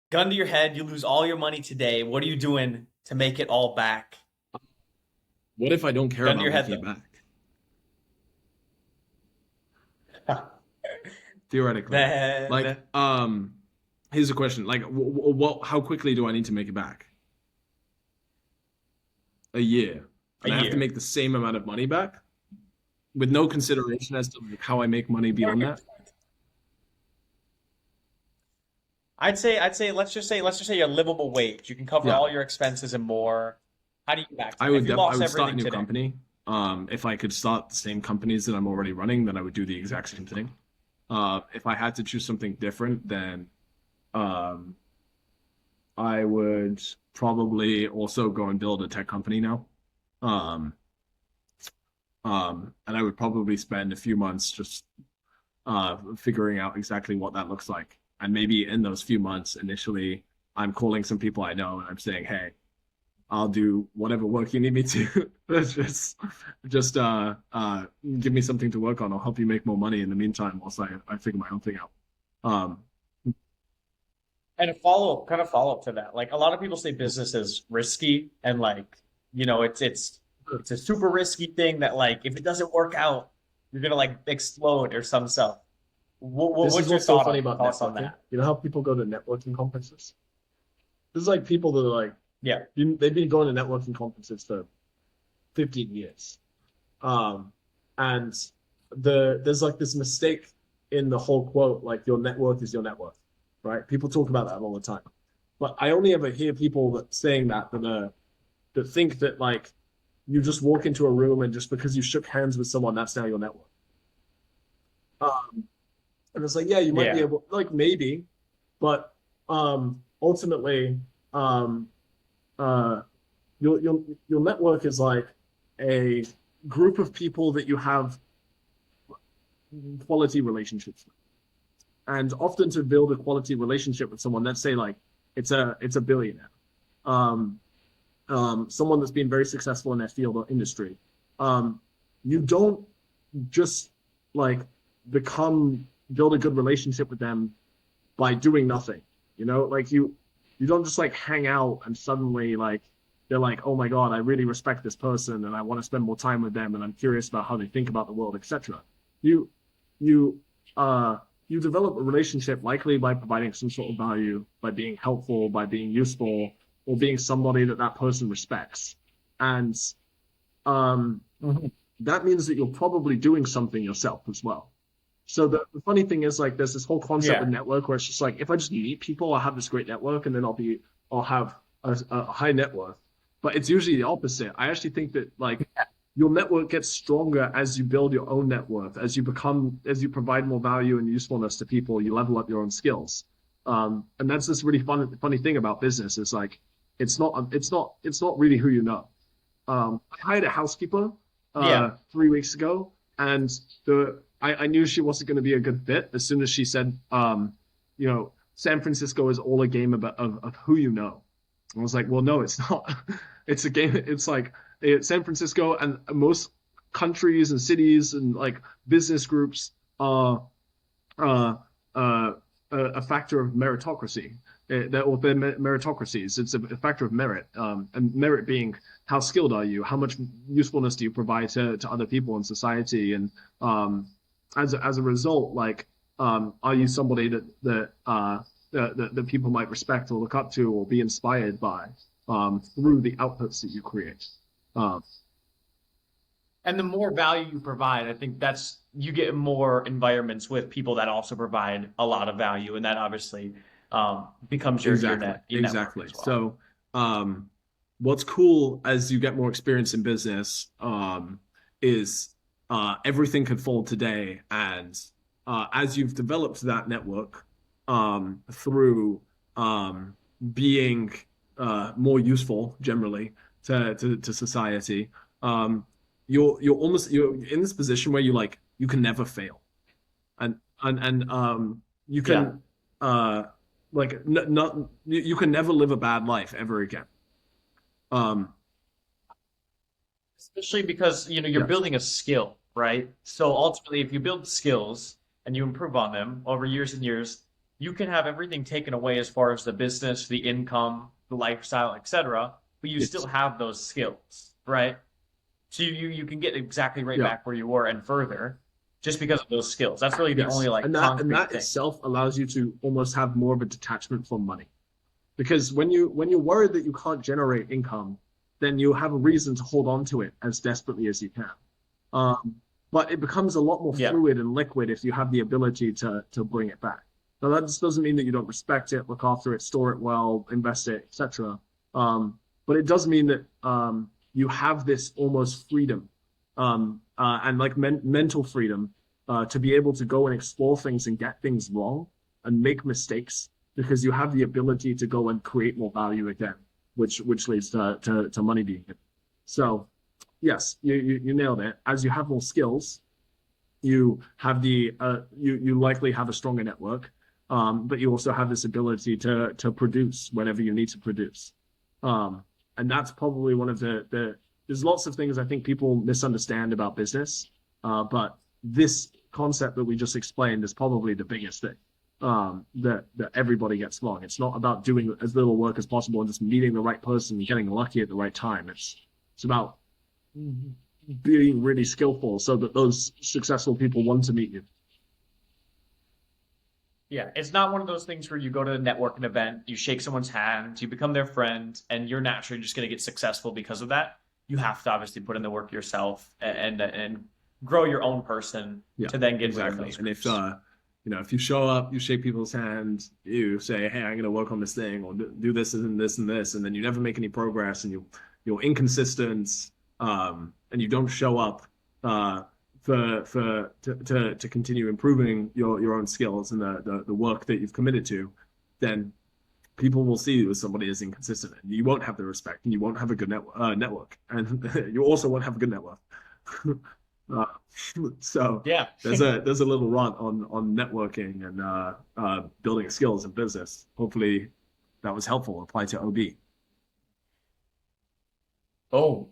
Gun to your head, you lose all your money today. What are you doing to make it all back? What if I don't care Gun to about your head, making it though. back? Theoretically. Like, Then here's a question. Like, what, how quickly do I need to make it back? A year. a And I have to year. make the same amount of money back with no consideration as to like, how I make money beyond that. Let's just say your livable wage. You can cover Yeah. all your expenses and more. How do you get back to I that? If would you I lost would start a everything new today, company. If I could start the same companies that I'm already running, then I would do the exact same thing. If I had to choose something different, then um, I would probably also go and build a tech company now. Um, and I would probably spend a few months just figuring out exactly what that looks like. And maybe in those few months, initially, I'm calling some people I know and I'm saying, "Hey, I'll do whatever work you need me to. Just give me something to work on. I'll help you make more money in the meantime whilst I figure my own thing out." Um, and a follow up to that. Like a lot of people say business is risky and like, it's a super risky thing that like if it doesn't work out, you're gonna like explode or some stuff. this is What's your what's so funny about thoughts on networking. that? You know how people go to networking conferences? This is like people that are like, Yeah. they've been going to networking conferences for 15 years. Um, and there's like this mistake in the whole quote, like your net worth is your net worth, right? People talk about that all the time. But I only ever hear people that saying that think that like you just walk into a room and just because you shook hands with someone, that's now your net worth. And it's like, yeah, you might be Yeah. able, like maybe, but ultimately, um, uh, your network is like a group of people that you have quality relationships with. And often to build a quality relationship with someone, let's say like it's a billionaire, um, someone that's been very successful in their field or industry. Um, you don't just like become build a good relationship with them by doing nothing. Like you don't just like hang out and suddenly like they're like, oh my God, I really respect this person and I want to spend more time with them and I'm curious about how they think about the world, etc. You you uh you develop a relationship likely by providing some sort of value, by being helpful, by being useful, or being somebody that that person respects. And um, Mhm. that means that you're probably doing something yourself as well. So the funny thing is like there's this whole concept of Yeah. network where it's just like if I just meet people, I'll have this great network and then I'll have a high net worth. But it's usually the opposite. I actually think that like your network gets stronger as you build your own net worth, as you provide more value and usefulness to people, you level up your own skills. And that's this really funny thing about business. It's like it's not really who you know. I hired a housekeeper Yeah. 3 weeks ago, and I knew she wasn't going to be a good fit as soon as she said, San Francisco is all a game of who you know. I was like, well, no, it's not. It's a game. It's like San Francisco and most countries and cities and like business groups are uh, uh, a factor of meritocracy. Or they're meritocracies. It's a factor of merit, and merit being how skilled are you, how much usefulness do you provide to other people in society, and as a result, like are you somebody that people might respect or look up to or be inspired by through the outputs that you create. Um, And the more value you provide, I think that's you get more environments with people that also provide a lot of value, and that obviously becomes your Exactly, net your network exactly. as well. So, what's cool as you get more experience in business is everything could fold today, and as you've developed that network through being more useful generally to society, um, you're in this position where you can never fail, and you Yeah, can like not you can never live a bad life ever again. Um, especially because you're yeah, building a skill, right? So ultimately, if you build skills and you improve on them over years and years, you can have everything taken away as far as the business, the income, the lifestyle, etc., but you still Yes. have those skills, right? So you can get exactly right Yeah. back where you were and further just because of those skills. That's really the only Yes. like And concrete that thing. itself allows you to almost have more of a detachment from money. Because when you're worried that you can't generate income, then you have a reason to hold on to it as desperately as you can. Um, but it becomes a lot more Yeah. fluid and liquid if you have the ability to bring it back. Now that just doesn't mean that you don't respect it, look after it, store it well, invest it, etc. But it does mean that you have this almost freedom and like mental freedom to be able to go and explore things and get things wrong and make mistakes because you have the ability to go and create more value again, which leads to money being good. So yes, you nailed it. As you have more skills, you have you likely have a stronger network, but you also have this ability to produce whenever you need to produce. Um, and that's probably one of the there's lots of things I think people misunderstand about business, but this concept that we just explained is probably the biggest thing that everybody gets wrong. It's not about doing as little work as possible and just meeting the right person and getting lucky at the right time. It's about being really skillful so that those successful people want to meet you. Yeah, it's not one of those things where you go to a networking event, you shake someone's hand, you become their friend, and you're naturally just going to get successful because of that. You have to obviously put in the work yourself and grow your own person Yeah, to then get within exactly. those And if groups. you know, if you show up, you shake people's hands, you say, "Hey, I'm going to work on this thing, or do this and this and this," and then you never make any progress, and you're inconsistent, and you don't show up uh, to continue improving your own skills and the work that you've committed to, then people will see you as somebody as inconsistent, and you won't have the respect, and you won't have a good network, and you also won't have a good network. uh, so Yeah. there's a little rant on networking and building skills in business. Hopefully that was helpful. Apply to OB. Oh,